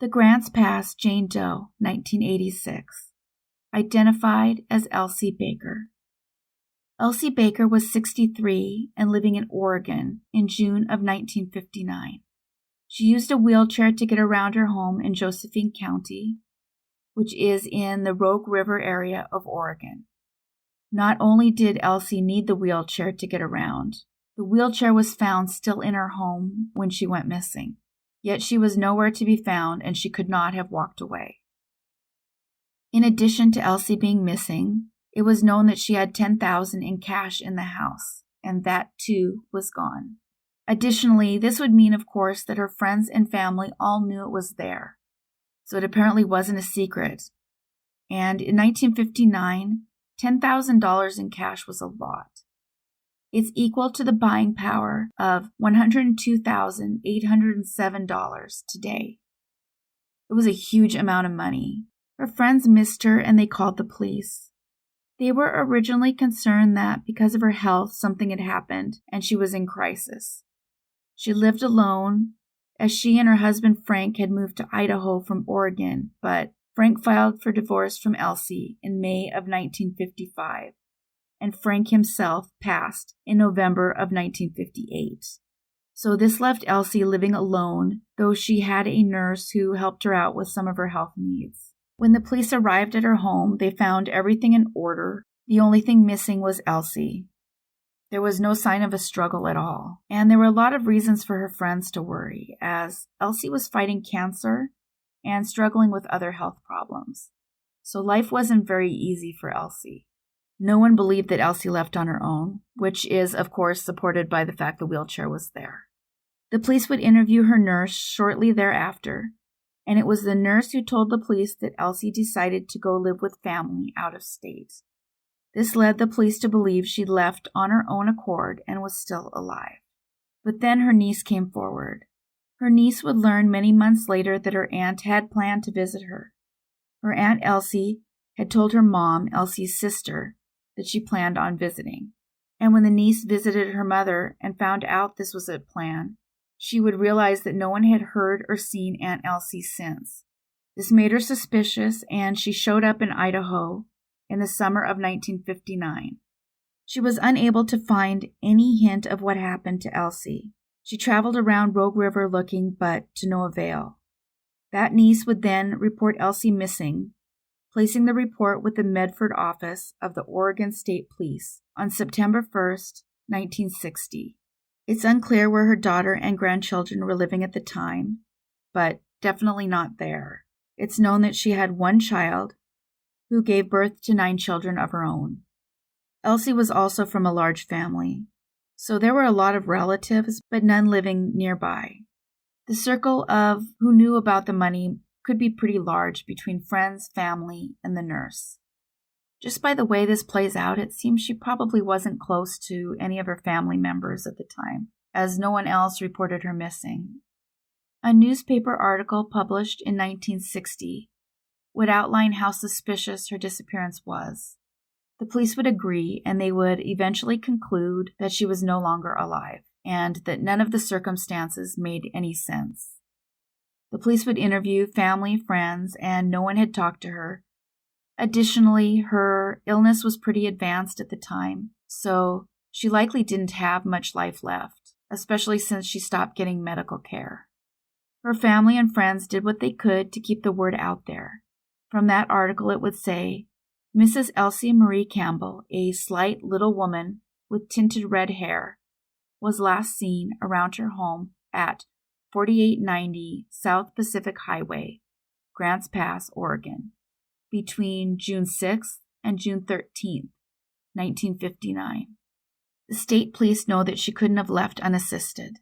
The Grants Pass Jane Doe, 1986. Identified as Elsie Baker. Elsie Baker was 63 and living in Oregon in June of 1959. She used a wheelchair to get around her home in Josephine County, which is in the Rogue River area of Oregon. Not only did Elsie need the wheelchair to get around, the wheelchair was found still in her home when she went missing. Yet she was nowhere to be found and she could not have walked away. In addition to Elsie being missing, it was known that she had $10,000 in cash in the house, and that too was gone. Additionally, this would mean, of course, that her friends and family all knew it was there. So it apparently wasn't a secret. And in 1959, $10,000 in cash was a lot. It's equal to the buying power of $102,807 today. It was a huge amount of money. Her friends missed her and they called the police. They were originally concerned that because of her health, something had happened and she was in crisis. She lived alone, as she and her husband Frank had moved to Idaho from Oregon, but Frank filed for divorce from Elsie in May of 1955, and Frank himself passed in November of 1958. So this left Elsie living alone, though she had a nurse who helped her out with some of her health needs. When the police arrived at her home, they found everything in order. The only thing missing was Elsie. There was no sign of a struggle at all, and there were a lot of reasons for her friends to worry, as Elsie was fighting cancer and struggling with other health problems. So life wasn't very easy for Elsie. No one believed that Elsie left on her own, which is, of course, supported by the fact the wheelchair was there. The police would interview her nurse shortly thereafter, and it was the nurse who told the police that Elsie decided to go live with family out of state. This led the police to believe she'd left on her own accord and was still alive. But then her niece came forward. Her niece would learn many months later that her aunt had planned to visit her. Her Aunt Elsie had told her mom, Elsie's sister, that she planned on visiting. And when the niece visited her mother and found out this was a plan, she would realize that no one had heard or seen Aunt Elsie since. This made her suspicious, and she showed up in Idaho in the summer of 1959. She was unable to find any hint of what happened to Elsie. She traveled around Rogue River looking, but to no avail. That niece would then report Elsie missing, placing the report with the Medford office of the Oregon State Police on September 1st, 1960. It's unclear where her daughter and grandchildren were living at the time, but definitely not there. It's known that she had one child, who gave birth to 9 children of her own. Elsie was also from a large family, so there were a lot of relatives, but none living nearby. The circle of who knew about the money could be pretty large between friends, family, and the nurse. Just by the way this plays out, it seems she probably wasn't close to any of her family members at the time, as no one else reported her missing. A newspaper article published in 1960 would outline how suspicious her disappearance was. The police would agree, and they would eventually conclude that she was no longer alive, and that none of the circumstances made any sense. The police would interview family, friends, and no one had talked to her. Additionally, her illness was pretty advanced at the time, so she likely didn't have much life left, especially since she stopped getting medical care. Her family and friends did what they could to keep the word out there. From that article, it would say, Mrs. Elsie Marie Campbell, a slight little woman with tinted red hair, was last seen around her home at 4890 South Pacific Highway, Grants Pass, Oregon, between June 6th and June 13th, 1959. The state police know that she couldn't have left unassisted.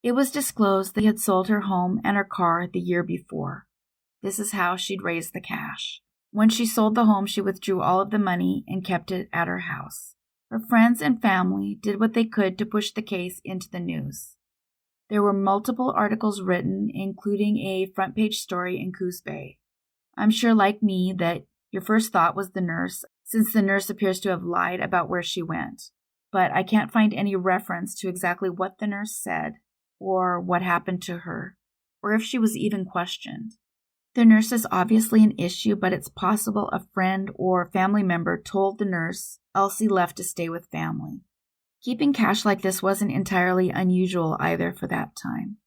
It was disclosed that he had sold her home and her car the year before. This is how she'd raised the cash. When she sold the home, she withdrew all of the money and kept it at her house. Her friends and family did what they could to push the case into the news. There were multiple articles written, including a front-page story in Coos Bay. I'm sure, like me, that your first thought was the nurse, since the nurse appears to have lied about where she went. But I can't find any reference to exactly what the nurse said or what happened to her. or if she was even questioned. The nurse is obviously an issue, but it's possible a friend or family member told the nurse Elsie left to stay with family. Keeping cash like this wasn't entirely unusual either for that time.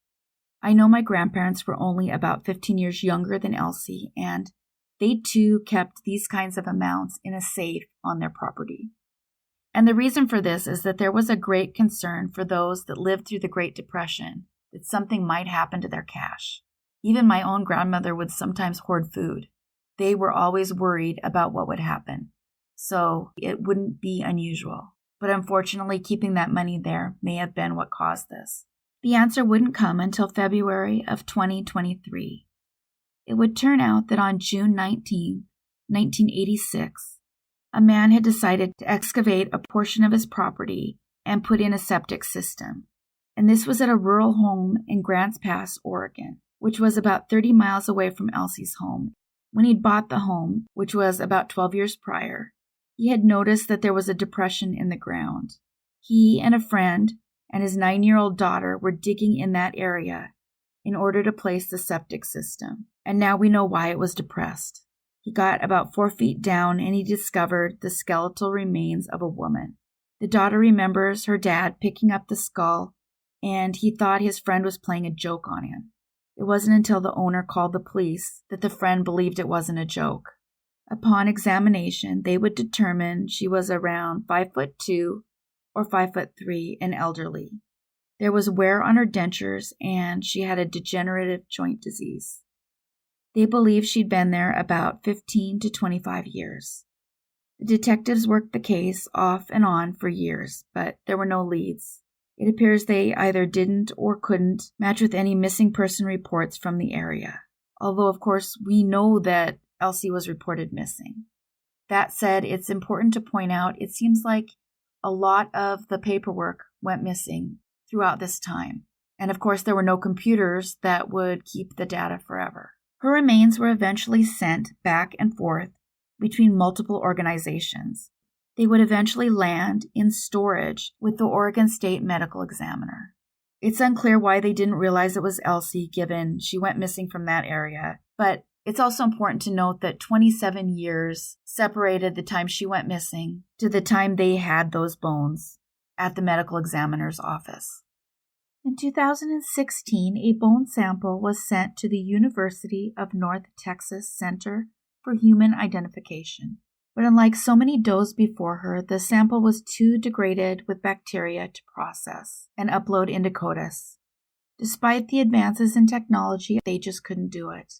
I know my grandparents were only about 15 years younger than Elsie, and they too kept these kinds of amounts in a safe on their property. And the reason for this is that there was a great concern for those that lived through the Great Depression that something might happen to their cash. Even my own grandmother would sometimes hoard food. They were always worried about what would happen, so it wouldn't be unusual. But unfortunately, keeping that money there may have been what caused this. The answer wouldn't come until February of 2023. It would turn out that on June 19, 1986, a man had decided to excavate a portion of his property and put in a septic system. And this was at a rural home in Grants Pass, Oregon, which was about 30 miles away from Elsie's home. When he'd bought the home, which was about 12 years prior, he had noticed that there was a depression in the ground. He and a friend and his 9-year-old daughter were digging in that area in order to place the septic system. And now we know why it was depressed. He got about 4 feet down and he discovered the skeletal remains of a woman. The daughter remembers her dad picking up the skull, and he thought his friend was playing a joke on him. It wasn't until the owner called the police that the friend believed it wasn't a joke. Upon examination, they would determine she was around 5'2" or 5'3" and elderly. There was wear on her dentures, and she had a degenerative joint disease. They believed she'd been there about 15 to 25 years. The detectives worked the case off and on for years, but there were no leads. It appears they either didn't or couldn't match with any missing person reports from the area. Although, of course, we know that Elsie was reported missing. That said, it's important to point out it seems like a lot of the paperwork went missing throughout this time. And of course, there were no computers that would keep the data forever. Her remains were eventually sent back and forth between multiple organizations. They would eventually land in storage with the Oregon State Medical Examiner. It's unclear why they didn't realize it was Elsie, given she went missing from that area, but it's also important to note that 27 years separated the time she went missing to the time they had those bones at the medical examiner's office. In 2016, a bone sample was sent to the University of North Texas Center for Human Identification. But unlike so many does before her, the sample was too degraded with bacteria to process and upload into CODIS. Despite the advances in technology, they just couldn't do it.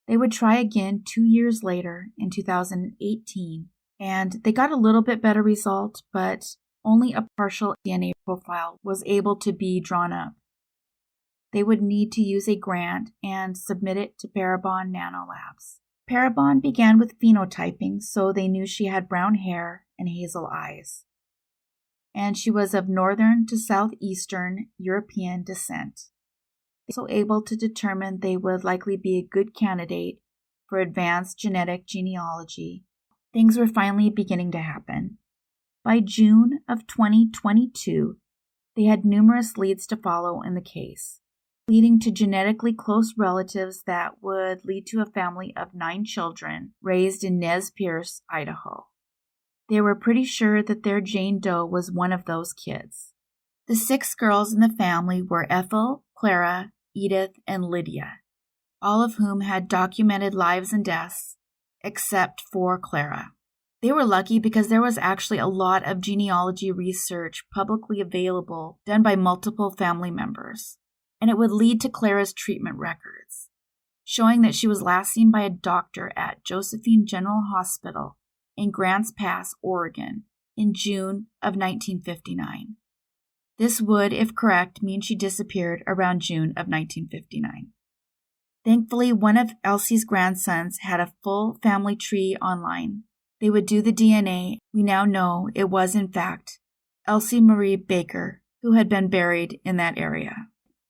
They would try again 2 years later in 2018, and they got a little bit better result, but only a partial DNA profile was able to be drawn up. They would need to use a grant and submit it to Parabon Nanolabs. Parabon began with phenotyping, so they knew she had brown hair and hazel eyes. And she was of northern to southeastern European descent. So able to determine they would likely be a good candidate for advanced genetic genealogy. Things were finally beginning to happen. By June of 2022, they had numerous leads to follow in the case, leading to genetically close relatives that would lead to a family of 9 children raised in Nez Perce, Idaho. They were pretty sure that their Jane Doe was one of those kids. The 6 girls in the family were Ethel, Clara, Edith, and Lydia, all of whom had documented lives and deaths, except for Clara. They were lucky because there was actually a lot of genealogy research publicly available done by multiple family members, and it would lead to Clara's treatment records, showing that she was last seen by a doctor at Josephine General Hospital in Grants Pass, Oregon, in June of 1959. This would, if correct, mean she disappeared around June of 1959. Thankfully, one of Elsie's grandsons had a full family tree online. They would do the DNA. We now know it was, in fact, Elsie Marie Baker, who had been buried in that area.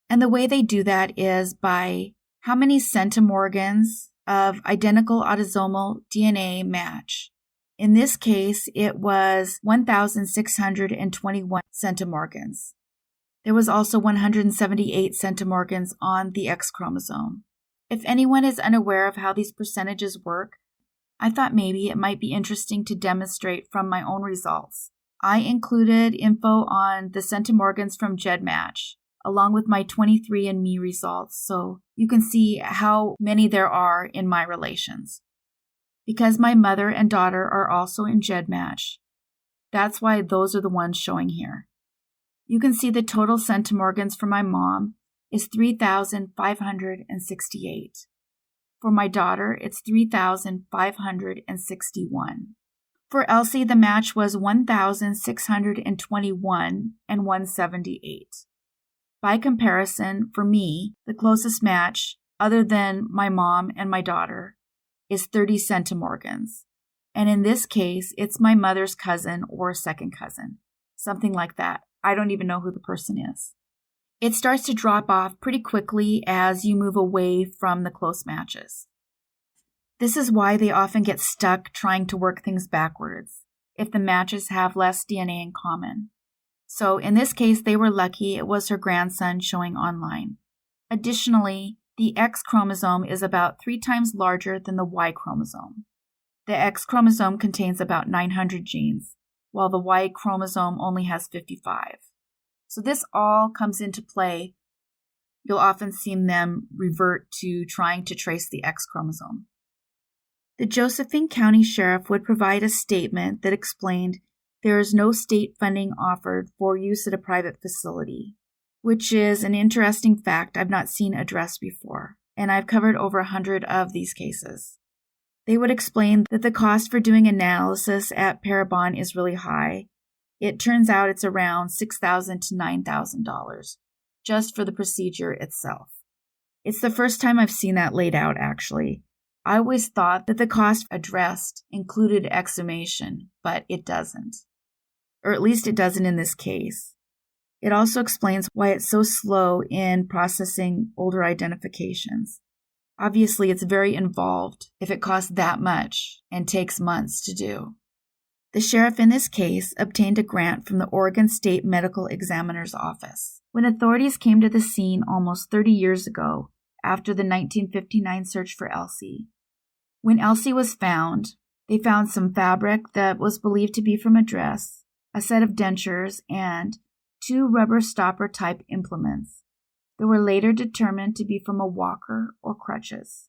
And the way they do that is by how many centimorgans of identical autosomal DNA match. In this case, it was 1,621 centimorgans. There was also 178 centimorgans on the X chromosome. If anyone is unaware of how these percentages work, I thought maybe it might be interesting to demonstrate from my own results. I included info on the centimorgans from GEDmatch, along with my 23andMe results, so you can see how many there are in my relations. Because my mother and daughter are also in GEDmatch, that's why those are the ones showing here. You can see the total centimorgans for my mom is 3,568. For my daughter, it's 3,561. For Elsie, the match was 1,621 and 178. By comparison, for me, the closest match, other than my mom and my daughter, is 30 centimorgans. And in this case, it's my mother's cousin or second cousin, something like that. I don't even know who the person is. It starts to drop off pretty quickly as you move away from the close matches. This is why they often get stuck trying to work things backwards, if the matches have less DNA in common. So in this case, they were lucky it was her grandson showing online. Additionally, the X chromosome is about 3 times larger than the Y chromosome. The X chromosome contains about 900 genes, while the Y chromosome only has 55. So this all comes into play. You'll often see them revert to trying to trace the X chromosome. The Josephine County Sheriff would provide a statement that explained there is no state funding offered for use at a private facility, which is an interesting fact I've not seen addressed before, and I've covered over 100 of these cases. They would explain that the cost for doing analysis at Parabon is really high. It turns out it's around $6,000 to $9,000 just for the procedure itself. It's the first time I've seen that laid out, actually. I always thought that the cost addressed included exhumation, but it doesn't. Or at least it doesn't in this case. It also explains why it's so slow in processing older identifications. Obviously, it's very involved if it costs that much and takes months to do. The sheriff in this case obtained a grant from the Oregon State Medical Examiner's Office. When authorities came to the scene almost 30 years ago, after the 1959 search for Elsie. When Elsie was found, they found some fabric that was believed to be from a dress, a set of dentures, and 2 rubber stopper-type implements that were later determined to be from a walker or crutches.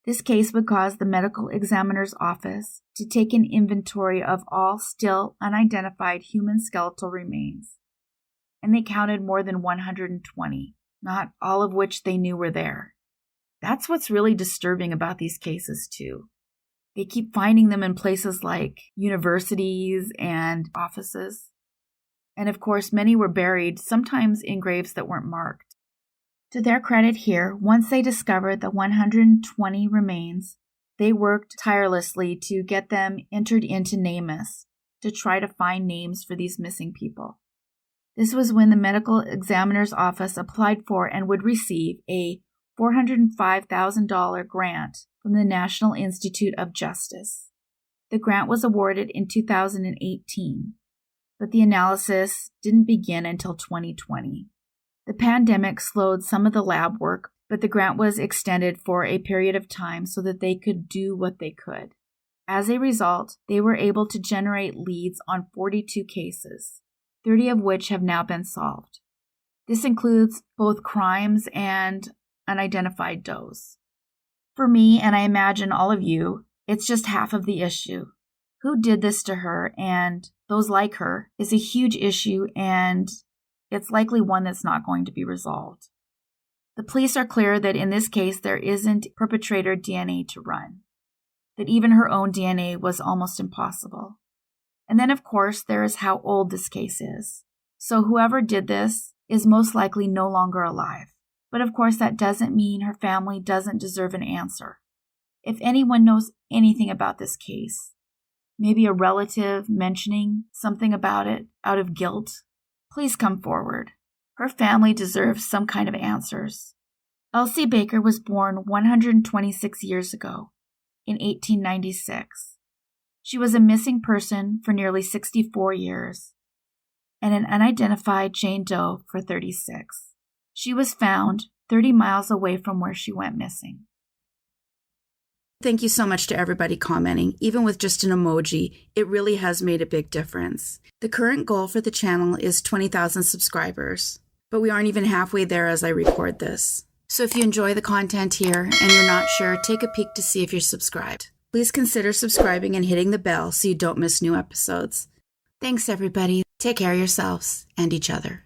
This case would cause the medical examiner's office to take an inventory of all still unidentified human skeletal remains, and they counted more than 120, not all of which they knew were there. That's what's really disturbing about these cases, too. They keep finding them in places like universities and offices. And of course, many were buried, sometimes in graves that weren't marked. To their credit here, once they discovered the 120 remains, they worked tirelessly to get them entered into NamUs to try to find names for these missing people. This was when the medical examiner's office applied for and would receive a $405,000 grant from the National Institute of Justice. The grant was awarded in 2018, but the analysis didn't begin until 2020. The pandemic slowed some of the lab work, but the grant was extended for a period of time so that they could do what they could. As a result, they were able to generate leads on 42 cases, 30 of which have now been solved. This includes both crimes and unidentified does. For me, and I imagine all of you, it's just half of the issue. Who did this to her and those like her is a huge issue, and it's likely one that's not going to be resolved. The police are clear that in this case there isn't perpetrator DNA to run, that even her own DNA was almost impossible. And then of course there is how old this case is. So whoever did this is most likely no longer alive. But of course that doesn't mean her family doesn't deserve an answer. If anyone knows anything about this case, maybe a relative mentioning something about it out of guilt, please come forward. Her family deserves some kind of answers. Elsie Baker was born 126 years ago, in 1896. She was a missing person for nearly 64 years. and an unidentified Jane Doe for 36. She was found 30 miles away from where she went missing. Thank you so much to everybody commenting. Even with just an emoji, it really has made a big difference. The current goal for the channel is 20,000 subscribers, but we aren't even halfway there as I record this. So if you enjoy the content here and you're not sure, take a peek to see if you're subscribed. Please consider subscribing and hitting the bell so you don't miss new episodes. Thanks everybody. Take care of yourselves and each other.